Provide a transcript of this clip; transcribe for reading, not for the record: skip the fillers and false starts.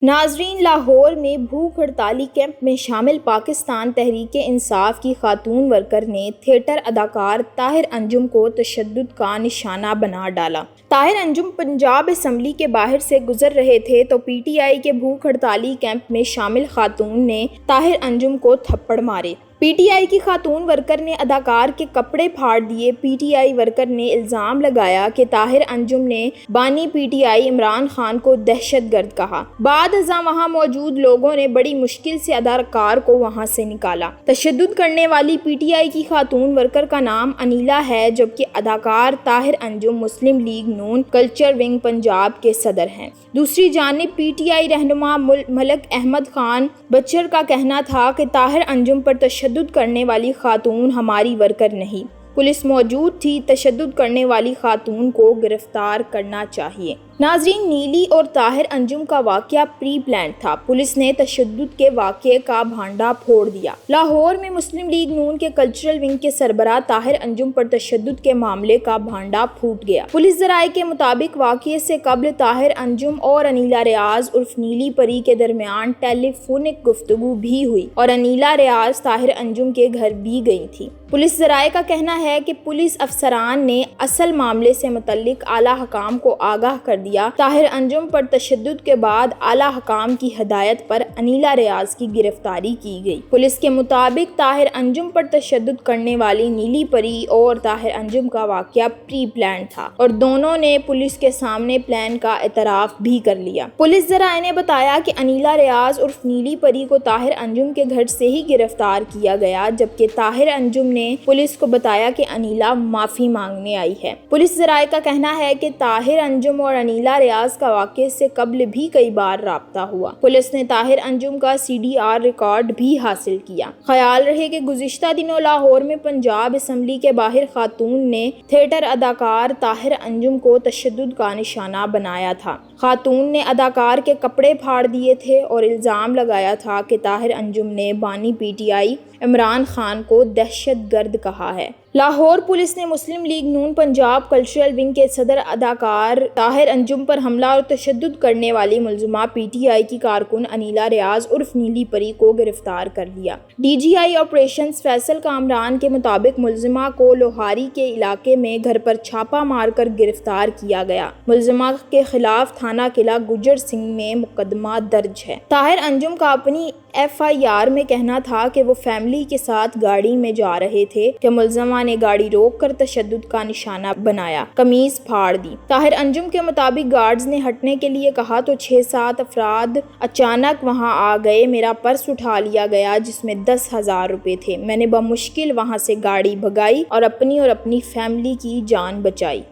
ناظرین، لاہور میں بھوک ہڑتالی کیمپ میں شامل پاکستان تحریک انصاف کی خاتون ورکر نے تھیٹر اداکار طاہر انجم کو تشدد کا نشانہ بنا ڈالا۔ طاہر انجم پنجاب اسمبلی کے باہر سے گزر رہے تھے تو پی ٹی آئی کے بھوک ہڑتالی کیمپ میں شامل خاتون نے طاہر انجم کو تھپڑ مارے۔ پی ٹی آئی کی خاتون ورکر نے اداکار کے کپڑے پھاڑ دیے۔ پی ٹی آئی ورکر نے الزام لگایا کہ طاہر انجم نے بانی P T I Imran Khan کو دہشت گرد کہا۔ بعد ازاں وہاں موجود لوگوں نے بڑی مشکل سے اداکار کو وہاں سے نکالا۔ تشدد کرنے والی پی ٹی آئی کی خاتون ورکر کا نام انیلا ہے، جبکہ اداکار طاہر انجم مسلم لیگ نون کلچر ونگ پنجاب کے صدر ہیں۔ دوسری جانب پی ٹی آئی رہنما ملک احمد خان بچر کا کہنا تھا کہ طاہر انجم پر تشدد کرنے والی خاتون ہماری ورکر نہیں، پولیس موجود تھی، تشدد کرنے والی خاتون کو گرفتار کرنا چاہیے۔ ناظرین، نیلی اور طاہر انجم کا واقعہ پری پلانڈ تھا۔ پولیس نے تشدد کے واقعے کا بھانڈا پھوڑ دیا۔ لاہور میں مسلم لیگ نون کے کلچرل ونگ کے سربراہ طاہر انجم پر تشدد کے معاملے کا بھانڈا پھوٹ گیا۔ پولیس ذرائع کے مطابق واقعے سے قبل طاہر انجم اور انیلا ریاض عرف نیلی پری کے درمیان ٹیلی فونک گفتگو بھی ہوئی اور انیلا ریاض طاہر انجم کے گھر بھی گئی تھی۔ پولیس ذرائع کا کہنا ہے کہ پولیس افسران نے اصل معاملے سے متعلق اعلیٰ حکام کو آگاہ کر دیا۔ طاہر انجم پر تشدد کے بعد اعلیٰ حکام کی ہدایت پر انیلا ریاض کی گرفتاری کی گئی۔ پولیس کے مطابق طاہر انجم پر تشدد کرنے والی نیلی پری اور طاہر انجم کا واقعہ پری پلانڈ تھا اور دونوں نے پولیس کے سامنے پلان کا اعتراف بھی کر لیا۔ پولیس ذرائع نے بتایا کہ انیلا ریاض عرف نیلی پری کو طاہر انجم کے گھر سے ہی گرفتار کیا گیا، جبکہ طاہر انجم نے پولیس کو بتایا کہ انیلا معافی مانگنے آئی ہے۔ پولیس ذرائع کا کہنا ہے کہ طاہر انجم اور انیلا ریاض کا واقعے سے قبل بھی کئی بار رابطہ ہوا۔ پولیس نے طاہر انجم کا سی ڈی آر ریکارڈ بھی حاصل کیا۔ خیال رہے کہ گزشتہ دنوں لاہور میں پنجاب اسمبلی کے باہر خاتون نے تھیٹر اداکار طاہر انجم کو تشدد کا نشانہ بنایا تھا۔ خاتون نے اداکار کے کپڑے پھاڑ دیے تھے اور الزام لگایا تھا کہ طاہر انجم نے بانی P T I Imran Khan کو دہشت گرد کہا ہے۔ لاہور پولیس نے مسلم لیگ نون پنجاب کلچرل ونگ کے صدر اداکار طاہر انجم پر حملہ اور تشدد کرنے والی ملزمہ پی ٹی آئی کی کارکن انیلا ریاض عرف نیلی پری کو گرفتار کر لیا۔ ڈی جی آئی آپریشنز فیصل کامران کے مطابق ملزمہ کو لوہاری کے علاقے میں گھر پر چھاپا مار کر گرفتار کیا گیا۔ ملزمہ کے خلاف تھانہ قلعہ گجر سنگھ میں مقدمہ درج ہے۔ طاہر انجم کا اپنی ایف آئی آر میں کہنا تھا کہ وہ فیملی کے ساتھ گاڑی میں جا رہے تھے کہ ملزمہ نے گاڑی روک کر تشدد کا نشانہ بنایا، قمیض پھاڑ دی۔ طاہر انجم کے مطابق گارڈز نے ہٹنے کے لیے کہا تو 6-7 افراد اچانک وہاں آ گئے۔ میرا پرس اٹھا لیا گیا جس میں 10,000 روپے تھے۔ میں نے بمشکل وہاں سے گاڑی بھگائی اور اپنی فیملی کی جان بچائی۔